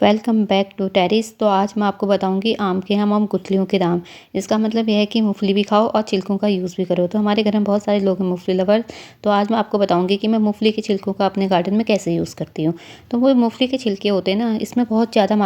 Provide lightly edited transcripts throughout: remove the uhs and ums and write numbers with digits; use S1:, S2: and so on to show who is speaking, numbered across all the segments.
S1: Welcome back to terrace. तो आज मैं आपको बताऊंगी आम के हम गुठलियों के दाम। इसका मतलब यह है कि मूंगफली भी खाओ और छिलकों का यूज़ भी करो। तो हमारे घर में बहुत सारे लोग हैं मूंगफली लवर। तो आज मैं आपको बताऊंगी कि मैं मूंगफली के छिलकों का अपने गार्डन में कैसे यूज़ करती हूँ। तो वो मूंगफली के छिलके होते हैं ना, इसमें बहुत ज़्यादा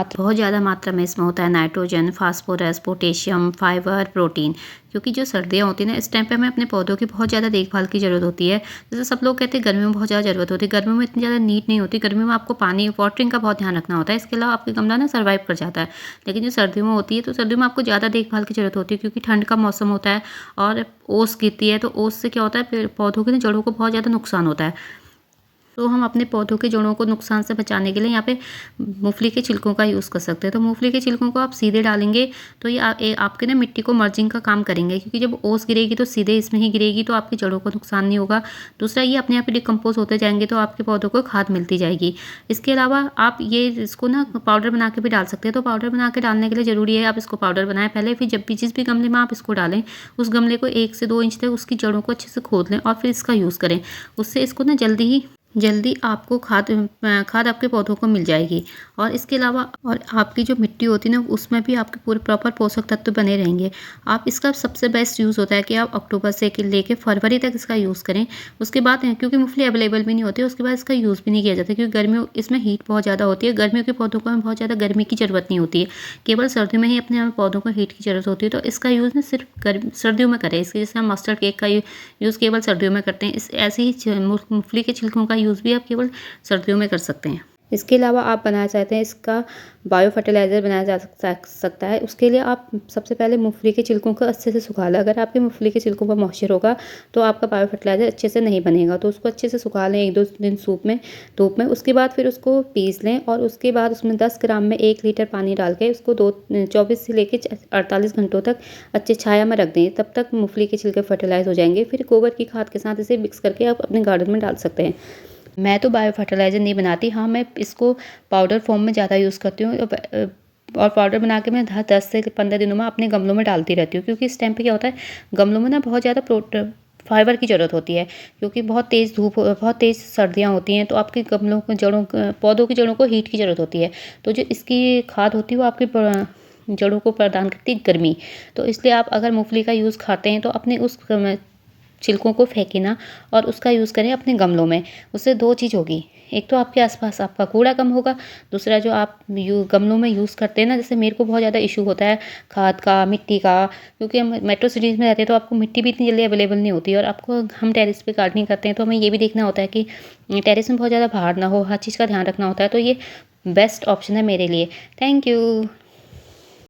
S1: मात्रा में इसमें होता है nitrogen, phosphorus, potassium, fibre, protein. क्योंकि जो सर्दियाँ होती हैं ना, इस टाइम पे हमें अपने पौधों की बहुत ज़्यादा देखभाल की ज़रूरत होती है। जैसे सब लोग कहते हैं गर्मियों में बहुत ज़्यादा ज़रूरत होती है, गर्मियों में इतनी ज़्यादा नीड नहीं होती। गर्मियों में आपको पानी वाटरिंग का बहुत ध्यान रखना होता है। इसके अलावा आपके गमला ना सर्वाइव कर जाता है। लेकिन जो सर्दियों में होती है, तो सर्दियों में आपको ज़्यादा देखभाल की ज़रूरत होती है, क्योंकि ठंड का मौसम होता है और ओस गिरती है। तो ओस से क्या होता है, पेड़ पौधों के जड़ों को बहुत ज़्यादा नुकसान होता है। तो हम अपने पौधों के जड़ों को नुकसान से बचाने के लिए यहाँ पे मूंगफली के छिलकों का यूज़ कर सकते हैं। तो मूंगफली के छिलकों को आप सीधे डालेंगे तो ये आपके ना मिट्टी को मर्जिंग का काम करेंगे, क्योंकि जब ओस गिरेगी तो सीधे इसमें ही गिरेगी, तो आपकी जड़ों को नुकसान नहीं होगा। दूसरा, ये अपने आप ही डिकम्पोज होते जाएंगे, तो आपके पौधों को खाद मिलती जाएगी। इसके अलावा आप ये इसको ना पाउडर बना के भी डाल सकते हैं। तो पाउडर बना के डालने के लिए ज़रूरी है आप इसको पाउडर बनाएं पहले, फिर जब भी जिस भी गमले में आप इसको डालें, उस गमले को 1 से 2 इंच तक उसकी जड़ों को अच्छे से खोद लें और फिर इसका यूज़ करें। उससे इसको ना जल्दी आपको खाद आपके पौधों को मिल जाएगी। और इसके अलावा और आपकी जो मिट्टी होती है ना, उसमें भी आपके पूरे प्रॉपर पोषक तत्व बने रहेंगे। आप इसका सबसे बेस्ट यूज़ होता है कि आप अक्टूबर से लेके फरवरी तक इसका यूज़ करें। उसके बाद क्योंकि मूंगफली अवेलेबल भी नहीं होती, उसके बाद इसका यूज़ भी नहीं किया जाता, क्योंकि गर्मियों इसमें हीट बहुत ज़्यादा होती है। गर्मियों के पौधों को हमें बहुत ज़्यादा गर्मी की ज़रूरत नहीं होती है, केवल सर्दियों में ही अपने हमें पौधों को हीट की ज़रूरत होती है। तो इसका यूज़ ना सिर्फ सर्दियों में करें। इसके जैसे हम मस्टर्ड केक का यूज़ केवल सर्दियों में करते हैं, इस ऐसे ही मूंगफली के छिलकों का यूज़ भी आप केवल सर्दियों में कर सकते हैं। इसके अलावा आप बनाना चाहते हैं इसका बायो फर्टिलाइज़र बनाया जा सकता है। उसके लिए आप सबसे पहले मूंगफली के छिलकों को अच्छे से सुखा लें। अगर आपके मूंगफली के छिलकों पर मॉइस्चर होगा तो आपका बायो फर्टिलाइज़र अच्छे से नहीं बनेगा। तो उसको अच्छे से सुखा लें 1-2 दिन धूप में। उसके बाद फिर उसको पीस लें और उसके बाद उसमें 10 ग्राम में 1 लीटर पानी डाल के उसको 24 से लेकर 48 घंटों तक अच्छी छाया में रख दें। तब तक मूंगफली के छिलके फर्टिलाइज हो जाएंगे। फिर गोबर की खाद के साथ इसे मिक्स करके आप अपने गार्डन में डाल सकते हैं। मैं तो बायो फर्टिलाइज़र नहीं बनाती, हाँ मैं इसको पाउडर फॉर्म में ज़्यादा यूज़ करती हूँ। और पाउडर बना के मैं 10 से 15 दिनों में अपने गमलों में डालती रहती हूँ, क्योंकि इस टाइम पे क्या होता है, गमलों में ना बहुत ज़्यादा फाइबर की ज़रूरत होती है, क्योंकि बहुत तेज़ सर्दियाँ होती हैं। तो आपके गमलों के पौधों की जड़ों को हीट की ज़रूरत होती है। तो जो इसकी खाद होती है वो आपकी जड़ों को प्रदान करती है गर्मी। तो इसलिए आप अगर मूंगफली का यूज़ खाते हैं तो अपने उस छिलकों को फेंके ना और उसका यूज़ करें अपने गमलों में। उससे 2 चीज़ होगी, एक तो आपके आसपास आपका कूड़ा कम होगा, दूसरा जो आप गमलों में यूज़ करते हैं ना, जैसे मेरे को बहुत ज़्यादा इशू होता है खाद का, मिट्टी का, क्योंकि हम मेट्रो सिटीज़ में रहते हैं तो आपको मिट्टी भी इतनी जल्दी अवेलेबल नहीं होती। और आपको हम टेरेस पे गार्डनिंग करते हैं तो हमें ये भी देखना होता है कि टेरेस में बहुत ज़्यादा भार ना हो, हर चीज़ का ध्यान रखना होता है। तो ये बेस्ट ऑप्शन है मेरे लिए। Thank you.